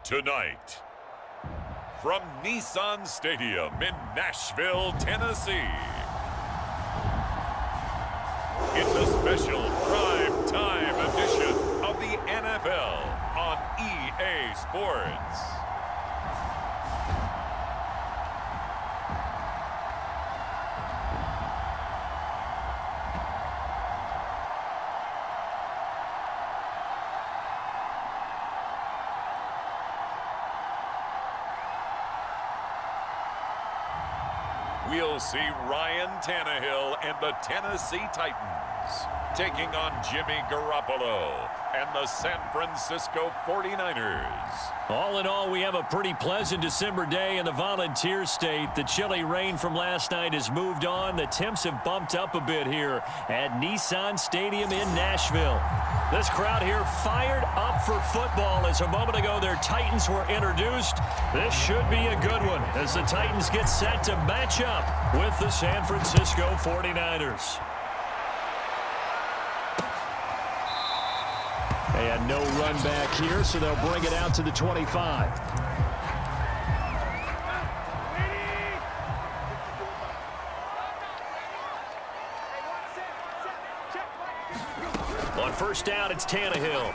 Tonight, from Nissan Stadium in Nashville, Tennessee, it's a special prime time edition of the NFL on EA Sports. We'll see Ryan Tannehill and the Tennessee Titans taking on Jimmy Garoppolo and the San Francisco 49ers. All in all, we have a pretty pleasant December day in the Volunteer State. The chilly rain from last night has moved on. The temps have bumped up a bit here at Nissan Stadium in Nashville. This crowd here fired up for football as a moment ago their Titans were introduced. This should be a good one as the Titans get set to match up with the San Francisco 49ers. And no run back here, so they'll bring it out to the 25. On first down, it's Tannehill.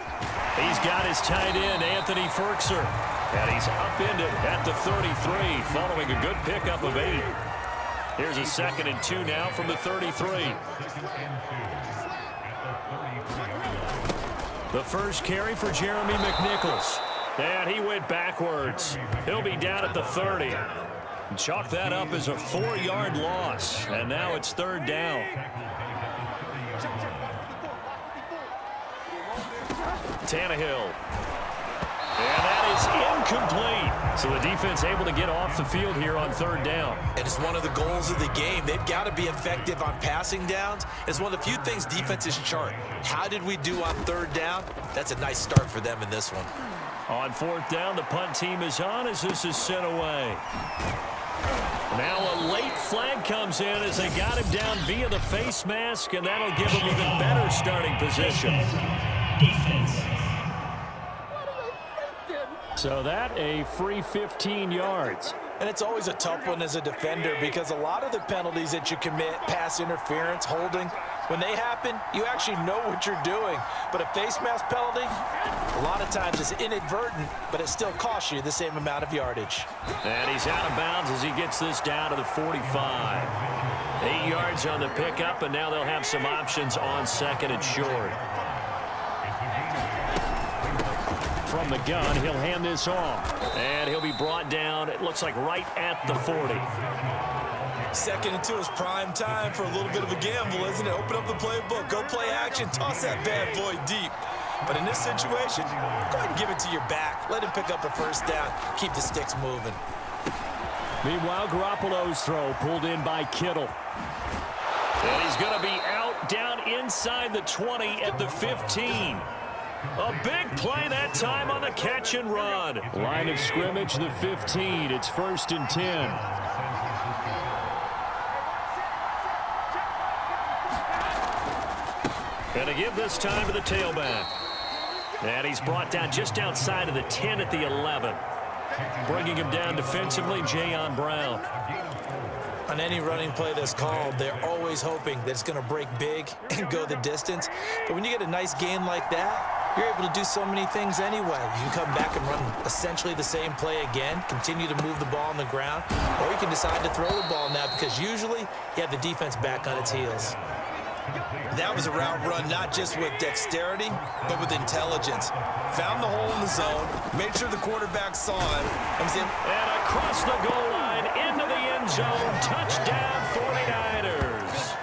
He's got his tight end, Anthony Ferkser. And he's upended at the 33, following a good pickup of 8. Here's a 2nd and 2 now from the 33. The first carry for Jeremy McNichols. And he went backwards. He'll be down at the 30. Chalk that up as a 4-yard loss. And now it's 3rd down. Tannehill. And that is incomplete. So the defense able to get off the field here on 3rd down. And it's one of the goals of the game. They've got to be effective on passing downs. It's one of the few things defenses chart. How did we do on 3rd down? That's a nice start for them in this one. On 4th down, the punt team is on as this is sent away. Now a late flag comes in as they got him down via the face mask, and that'll give him even better starting position. Defense. So that a free 15 yards. And it's always a tough one as a defender because a lot of the penalties that you commit, pass interference, holding, when they happen, you actually know what you're doing. But a face mask penalty, a lot of times it's inadvertent, but it still costs you the same amount of yardage. And he's out of bounds as he gets this down to the 45. 8 yards on the pickup, and now they'll have some options on 2nd and short. From the gun, he'll hand this off. And he'll be brought down, it looks like right at the 40. 2nd and 2 is prime time for a little bit of a gamble, isn't it? Open up the playbook, go play action, toss that bad boy deep. But in this situation, go ahead and give it to your back. Let him pick up a 1st down. Keep the sticks moving. Meanwhile, Garoppolo's throw pulled in by Kittle. And he's going to be out down inside the 20 at the 15. A big play that time on the catch and run. Line of scrimmage, the 15. It's 1st and 10. And to give this time to the tailback. And he's brought down just outside of the 10 at the 11. Bringing him down defensively, Jayon Brown. On any running play that's called, they're always hoping that it's going to break big and go the distance. But when you get a nice gain like that, you're able to do so many things anyway. You can come back and run essentially the same play again, continue to move the ball on the ground, or you can decide to throw the ball now because usually you have the defense back on its heels. That was a route run not just with dexterity, but with intelligence. Found the hole in the zone, made sure the quarterback saw it, and across the goal line, into the end zone, touchdown 49ers.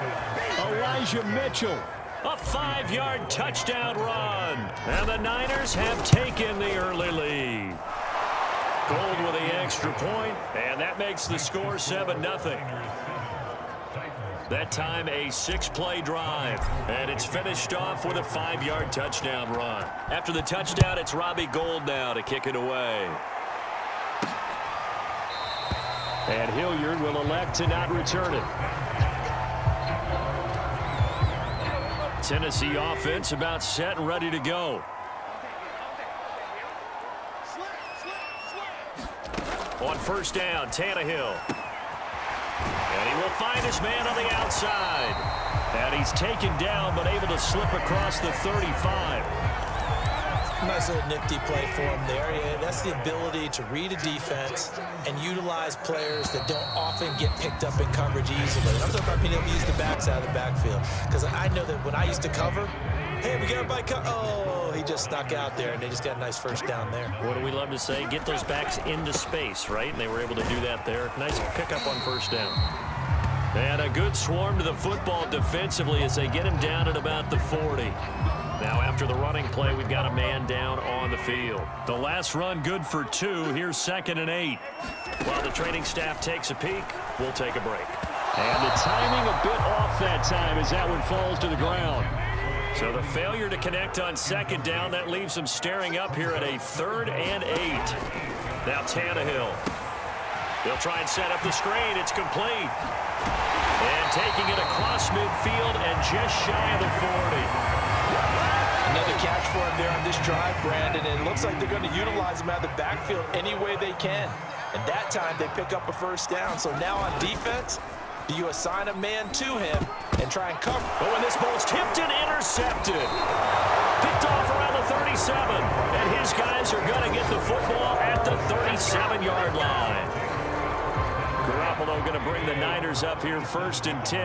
Elijah Mitchell. A 5-yard touchdown run. And the Niners have taken the early lead. Gold with the extra point, and that makes the score 7-0. That time a 6-play drive, and it's finished off with a 5-yard touchdown run. After the touchdown, it's Robbie Gould now to kick it away. And Hilliard will elect to not return it. Tennessee offense about set and ready to go. On first down, Tannehill. And he will find his man on the outside. And he's taken down, but able to slip across the 35. Nice little nifty play for him there. Yeah, that's the ability to read a defense and utilize players that don't often get picked up in coverage easily. I'm talking about being able to use the backs out of the backfield. Because I know that when I used to cover, hey, we got a bike. Oh, he just snuck out there, and they just got a nice first down there. What do we love to say? Get those backs into space, right? And they were able to do that there. Nice pickup on first down. And a good swarm to the football defensively as they get him down at about the 40. Now, after the running play, we've got a man down on the field. The last run good for 2. Here's 2nd and 8. While the training staff takes a peek, we'll take a break. And the timing a bit off that time as that one falls to the ground. So the failure to connect on 2nd down, that leaves them staring up here at a 3rd and 8. Now Tannehill. They'll try and set up the screen. It's complete. And taking it across midfield and just shy of the 40. Another catch for him there on this drive, Brandon, and it looks like they're going to utilize him out of the backfield any way they can. And that time they pick up a first down. So now on defense, do you assign a man to him and try and cover? Oh, and this ball's tipped and intercepted. Picked off around the 37. And his guys are going to get the football at the 37-yard line. Garoppolo going to bring the Niners up here 1st and 10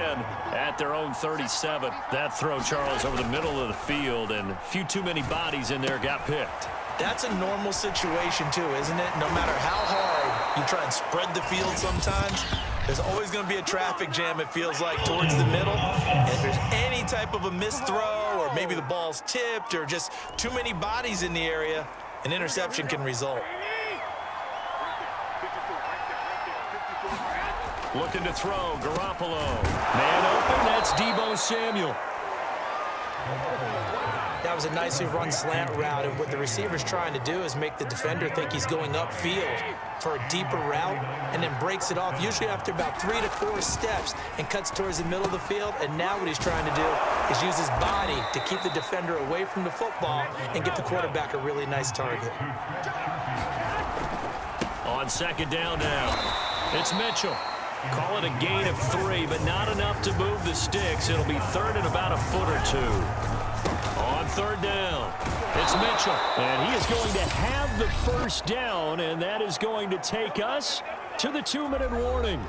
at their own 37. That throw, Charles, over the middle of the field, and a few too many bodies in there got picked. That's a normal situation, too, isn't it? No matter how hard you try and spread the field sometimes, there's always going to be a traffic jam, it feels like, towards the middle. And if there's any type of a missed throw, or maybe the ball's tipped, or just too many bodies in the area, an interception can result. Looking to throw, Garoppolo. Man open, that's Deebo Samuel. That was a nicely run slant route, and what the receiver's trying to do is make the defender think he's going upfield for a deeper route, and then breaks it off, usually after about 3 to 4 steps, and cuts towards the middle of the field. And now what he's trying to do is use his body to keep the defender away from the football and get the quarterback a really nice target. On 2nd down now, it's Mitchell. Call it a gain of 3, but not enough to move the sticks. It'll be 3rd and about a foot or 2. On 3rd down, it's Mitchell. And he is going to have the first down, and that is going to take us to the 2-minute warning.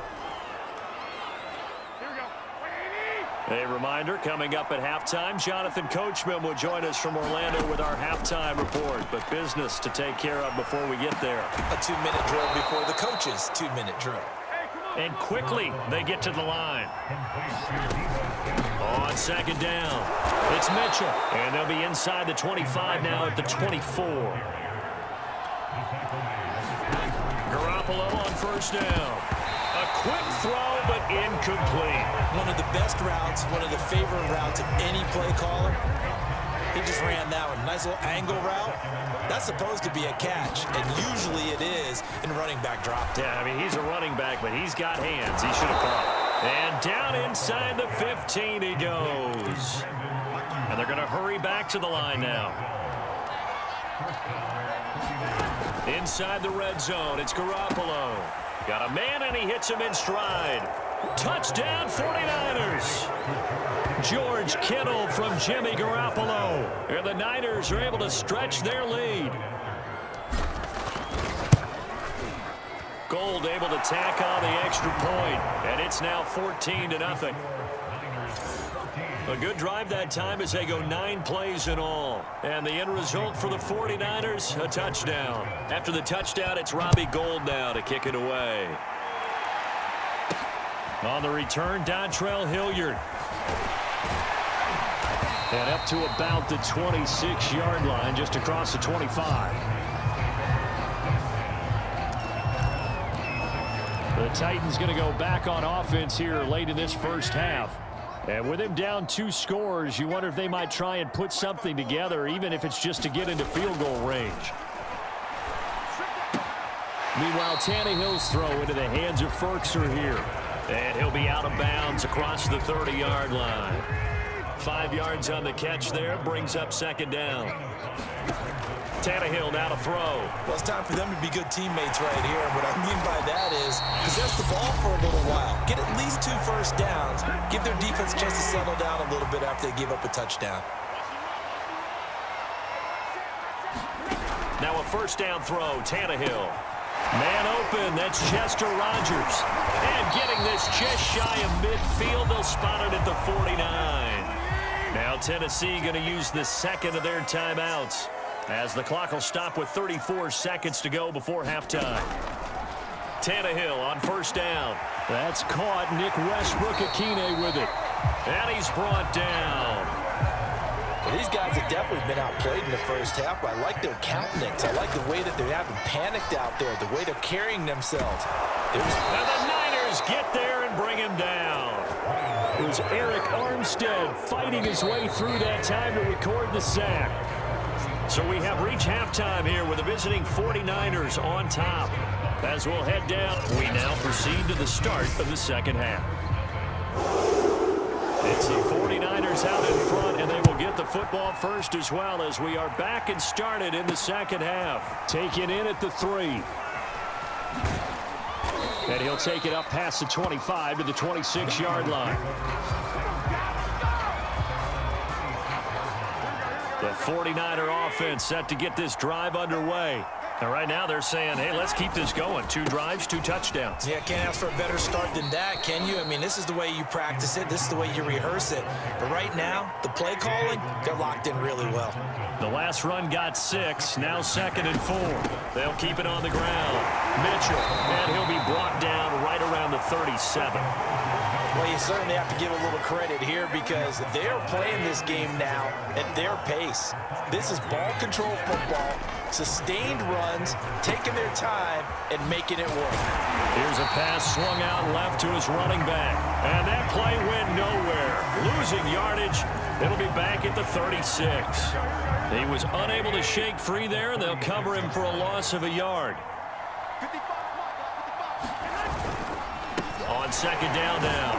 A reminder, coming up at halftime, Jonathan Coachman will join us from Orlando with our halftime report. But business to take care of before we get there. A 2-minute drill before the coach's 2-minute drill. And quickly, they get to the line. On 2nd down, it's Mitchell. And they'll be inside the 25 now at the 24. Garoppolo on 1st down. A quick throw, but incomplete. One of the best routes, one of the favorite routes of any play caller. He just ran that one. Nice little angle route. That's supposed to be a catch, and usually it is in running back drop. Yeah, I mean, he's a running back, but he's got hands. He should have caught. And down inside the 15 he goes. And they're going to hurry back to the line now. Inside the red zone, it's Garoppolo. Got a man, and he hits him in stride. Touchdown, 49ers. George Kittle from Jimmy Garoppolo. And the Niners are able to stretch their lead. Gold able to tack on the extra point, and it's now 14-0. A good drive that time as they go 9 plays in all. And the end result for the 49ers, a touchdown. After the touchdown, it's Robbie Gould now to kick it away. On the return, Dontrell Hilliard. And up to about the 26-yard line, just across the 25. The Titans going to go back on offense here late in this first half. And with him down 2 scores, you wonder if they might try and put something together, even if it's just to get into field goal range. Meanwhile, Tannehill's throw into the hands of Ferkser here. And he'll be out of bounds across the 30-yard line. 5 yards on the catch there. Brings up second down. Tannehill now to throw. Well, it's time for them to be good teammates right here. And what I mean by that is possess the ball for a little while. Get at least 2 first downs. Give their defense a chance to settle down a little bit after they give up a touchdown. Now a first down throw, Tannehill. Man open, that's Chester Rogers. And getting this just shy of midfield, they'll spot it at the 49. Now Tennessee going to use the second of their timeouts, as the clock will stop with 34 seconds to go before halftime. Tannehill on first down. That's caught. Nick Westbrook-Akine with it. And he's brought down. Well, these guys have definitely been outplayed in the first half, but I like their countenance. I like the way that they haven't panicked out there, the way they're carrying themselves. And the Niners get there and bring him down. It was Eric Armstead fighting his way through that time to record the sack. So we have reached halftime here with the visiting 49ers on top. As we'll head down, we now proceed to the start of the second half. It's the 49ers out in front, and they will get the football first as well, as we are back and started in the second half. Taken in at the 3. And he'll take it up past the 25 to the 26-yard line. The 49er offense set to get this drive underway. And right now they're saying, hey, let's keep this going. 2 drives, 2 touchdowns. Yeah, can't ask for a better start than that, can you? I mean, this is the way you practice it. This is the way you rehearse it. But right now, the play calling, they're locked in really well. The last run got 6, now 2nd and 4. They'll keep it on the ground. Mitchell, and he'll be brought down right around the 37. Well, you certainly have to give a little credit here because they're playing this game now at their pace. This is ball control football, sustained runs, taking their time, and making it work. Here's a pass swung out left to his running back. And that play went nowhere. Losing yardage. It'll be back at the 36. He was unable to shake free there, and they'll cover him for a loss of a yard. On second down now,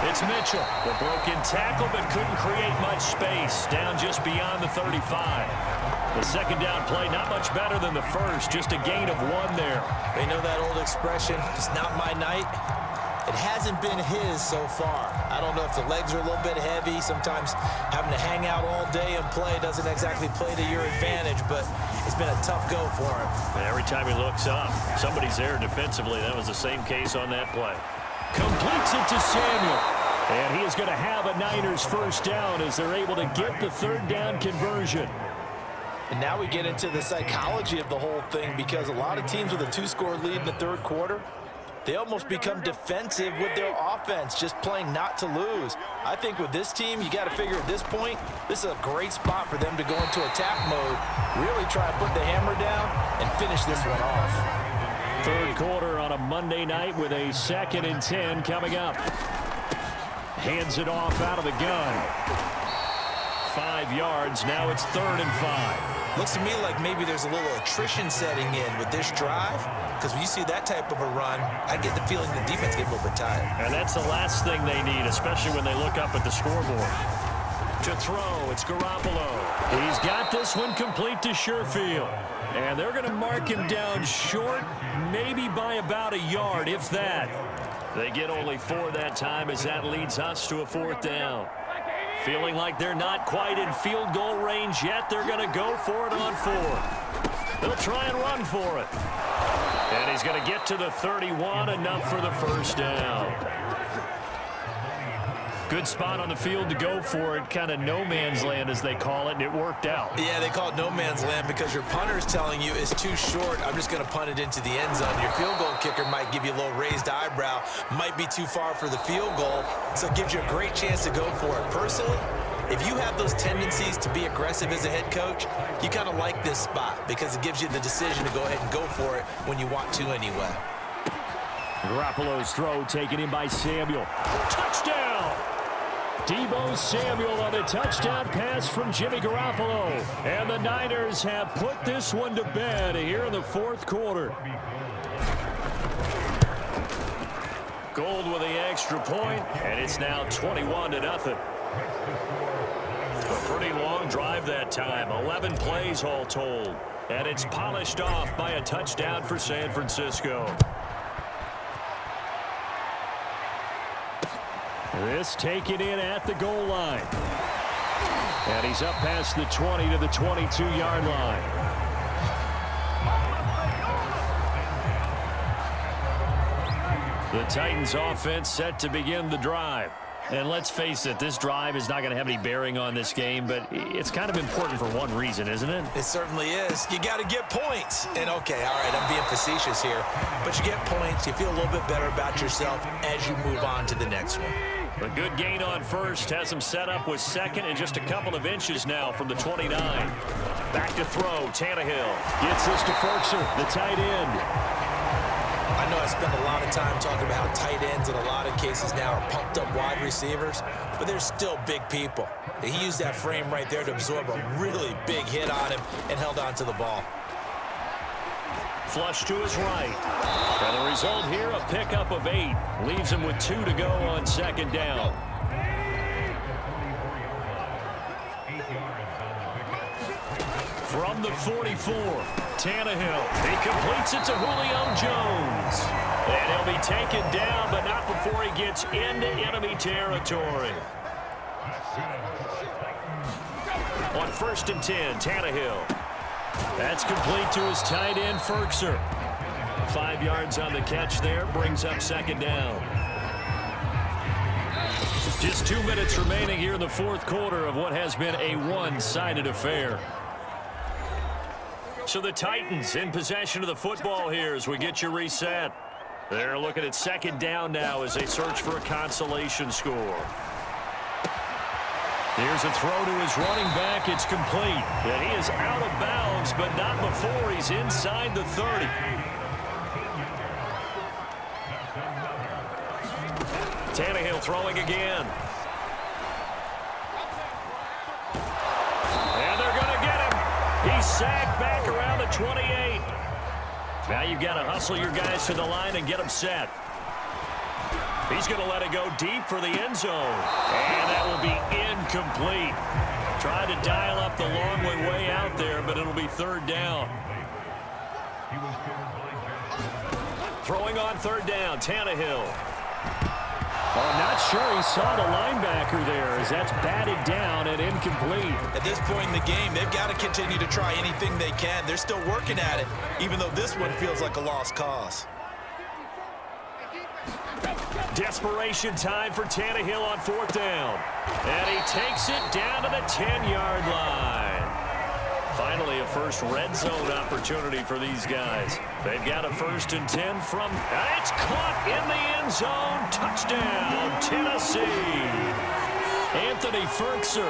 it's Mitchell. The broken tackle, but couldn't create much space. Down just beyond the 35. The second down play, not much better than the first. Just a gain of 1 there. They know that old expression, it's not my night. It hasn't been his so far. I don't know if the legs are a little bit heavy. Sometimes having to hang out all day and play doesn't exactly play to your advantage, but it's been a tough go for him. And every time he looks up, somebody's there defensively. That was the same case on that play. Completes it to Samuel. And he is going to have a Niners first down as they're able to get the 3rd down conversion. And now we get into the psychology of the whole thing, because a lot of teams with a 2-score lead in the 3rd quarter, they almost become defensive with their offense, just playing not to lose. I think with this team, you got to figure at this point, this is a great spot for them to go into attack mode, really try to put the hammer down and finish this one off. 3rd quarter on a Monday night with a 2nd and 10 coming up. Hands it off out of the gun. 5 yards, now it's 3rd and 5. Looks to me like maybe there's a little attrition setting in with this drive, because when you see that type of a run, I get the feeling the defense gets a little bit tired. And that's the last thing they need, especially when they look up at the scoreboard. To throw, it's Garoppolo. He's got this one complete to Sherfield. And they're going to mark him down short, maybe by about a yard, if that. They get only 4 that time, as that leads us to a 4th down. Feeling like they're not quite in field goal range yet, they're going to go for it on 4th. They'll try and run for it. And he's going to get to the 31, enough for the first down. Good spot on the field to go for it, kind of no man's land as they call it, and it worked out. Yeah, they call it no man's land because your punter is telling you it's too short. I'm just going to punt it into the end zone. Your field goal kicker might give you a little raised eyebrow, might be too far for the field goal, so it gives you a great chance to go for it. Personally, if you have those tendencies to be aggressive as a head coach, you kind of like this spot because it gives you the decision to go ahead and go for it when you want to anyway. Garoppolo's throw taken in by Samuel. Touchdown! Deebo Samuel on a touchdown pass from Jimmy Garoppolo. And the Niners have put this one to bed here in the 4th quarter. Gold with the extra point, and it's now 21-0. A pretty long drive that time. 11 plays all told. And it's polished off by a touchdown for San Francisco. This taken in at the goal line. And he's up past the 20 to the 22-yard line. The Titans offense set to begin the drive. And let's face it, this drive is not going to have any bearing on this game, but it's kind of important for one reason, isn't it? It certainly is. You got to get points. And, okay, all right, I'm being facetious here. But you get points, you feel a little bit better about yourself as you move on to the next one. A good gain on first has him set up with second and just a couple of inches now from the 29. Back to throw, Tannehill. Gets this to Ferkser, the tight end. I know I spend a lot of time talking about how tight ends in a lot of cases now are pumped up wide receivers, but they're still big people. He used that frame right there to absorb a really big hit on him and held on to the ball. Flush to his right. And the result here, a pickup of 8. Leaves him with 2 to go on second down. From the 44, Tannehill. He completes it to Julio Jones. And he'll be taken down, but not before he gets into enemy territory. On 1st and 10, Tannehill. That's complete to his tight end, Ferkser. 5 yards on the catch there, brings up second down. Just 2 minutes remaining here in the fourth quarter of what has been a one-sided affair. So the Titans in possession of the football here as we get you reset. They're looking at second down now as they search for a consolation score. Here's a throw to his running back. It's complete. And he is out of bounds, but not before he's inside the 30. Tannehill throwing again. And they're going to get him. He's sacked back around the 28. Now you've got to hustle your guys to the line and get them set. He's going to let it go deep for the end zone. And that will be incomplete. Tried to dial up the long way out there, but it'll be third down. Throwing on third down, Tannehill. I'm not sure he saw the linebacker there as that's batted down and incomplete. At this point in the game, they've got to continue to try anything they can. They're still working at it, even though this one feels like a lost cause. Desperation time for Tannehill on fourth down. And he takes it down to the 10-yard line. Finally, a first red zone opportunity for these guys. They've got a 1st and 10 from... It's caught in the end zone. Touchdown, Tennessee. Anthony Ferkser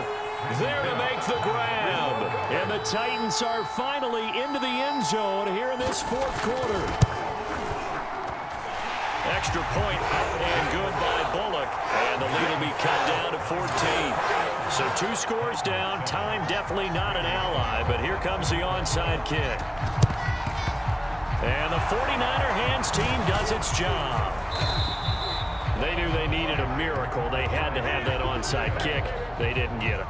there to make the grab. And the Titans are finally into the end zone here in this fourth quarter. Extra point and good by Bullock. And the lead will be cut down to 14. So 2 scores down. Time definitely not an ally, but here comes the onside kick. And the 49er hands team does its job. They knew they needed a miracle. They had to have that onside kick. They didn't get it.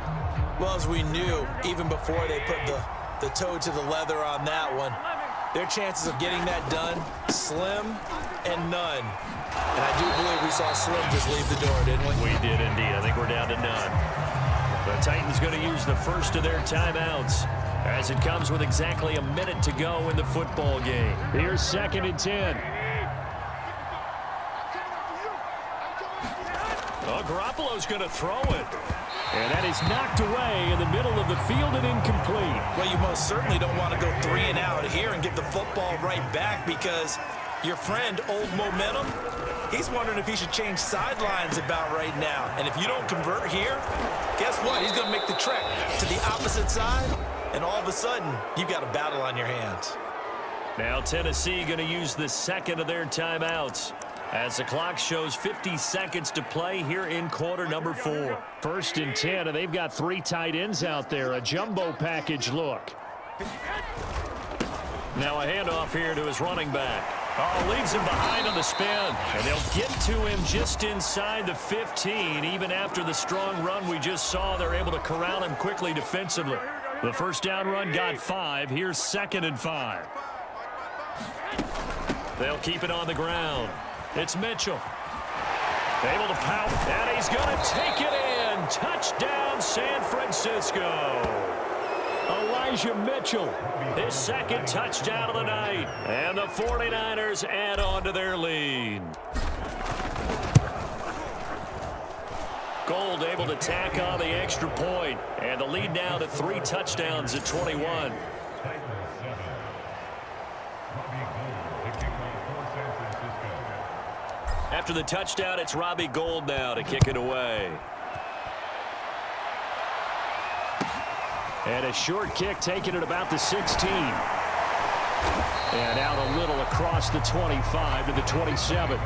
Well, as we knew, even before they put the toe to the leather on that one, their chances of getting that done, slim and none. And I do believe we saw Slim just leave the door, didn't we? We did indeed. I think we're down to none. The Titans going to use the first of their timeouts as it comes with exactly a minute to go in the football game. Here's 2nd and 10. Oh, Garoppolo's going to throw it. And that is knocked away in the middle of the field and incomplete. Well, you most certainly don't want to go 3 and out here and give the football right back because your friend, Old Momentum, he's wondering if he should change sidelines about right now. And if you don't convert here, guess what? He's going to make the trek to the opposite side, and all of a sudden, you've got a battle on your hands. Now Tennessee going to use the second of their timeouts as the clock shows 50 seconds to play here in quarter number 4. 1st and 10, and they've got 3 tight ends out there. A jumbo package look. Now a handoff here to his running back. Oh, leaves him behind on the spin. And they'll get to him just inside the 15. Even after the strong run we just saw, they're able to corral him quickly defensively. The first down run got 5. Here's 2nd and 5. They'll keep it on the ground. It's Mitchell. Able to pout, and he's going to take it in. Touchdown, San Francisco. Elijah Mitchell, his 2nd touchdown of the night. And the 49ers add on to their lead. Gold able to tack on the extra point. And the lead now to 3 touchdowns at 21. After the touchdown, it's Robbie Gould now to kick it away. And a short kick taken at about the 16. And out a little across the 25 to the 27.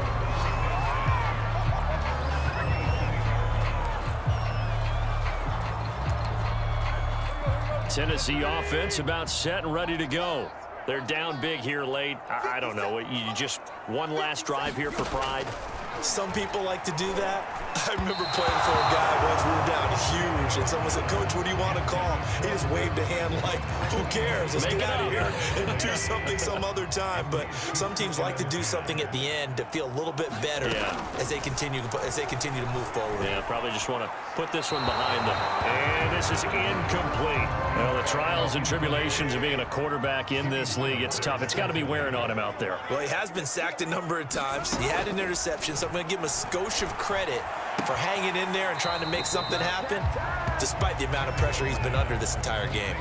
Tennessee offense about set and ready to go. They're down big here late. I don't know. You just one last drive here for pride. Some people like to do that. I remember playing for a guy once. We were down huge, and someone said, "Coach, what do you want to call?" He just waved a hand like, "Who cares? Let's get out of here and do something some other time." But some teams like to do something at the end to feel a little bit better as they continue to move forward. Yeah, probably just want to put this one behind them. And this is incomplete. Well, the trials and tribulations of being a quarterback in this league, it's tough. It's got to be wearing on him out there. Well, he has been sacked a number of times. He had an interception, so I'm going to give him a skosh of credit for hanging in there and trying to make something happen, despite the amount of pressure he's been under this entire game.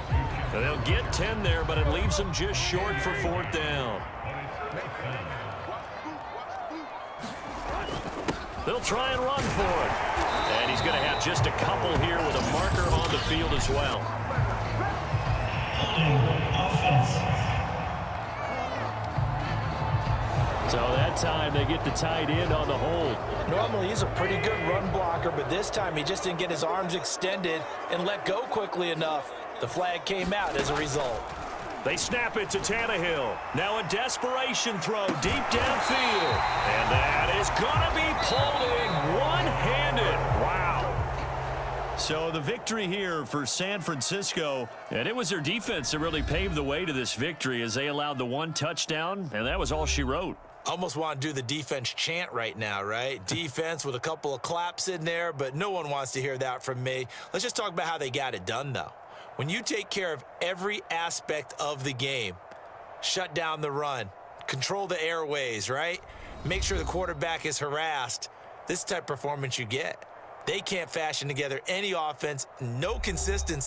And they'll get 10 there, but it leaves them just short for 4th down. They'll try and run for it. And he's going to have just a couple here with a marker on the field as well. So that time they get the tight end on the hold. Normally he's a pretty good run blocker, but this time he just didn't get his arms extended and let go quickly enough. The flag came out as a result. They snap it to Tannehill. Now a desperation throw deep downfield. And that is going to be pulled in one-handed. Wow. So the victory here for San Francisco, and it was their defense that really paved the way to this victory as they allowed the 1 touchdown, and that was all she wrote. Almost want to do the defense chant right now, right? Defense with a couple of claps in there, but no one wants to hear that from me. Let's just talk about how they got it done, though. When you take care of every aspect of the game, shut down the run, control the airways, right? Make sure the quarterback is harassed. This type of performance you get. They can't fashion together any offense, no consistency.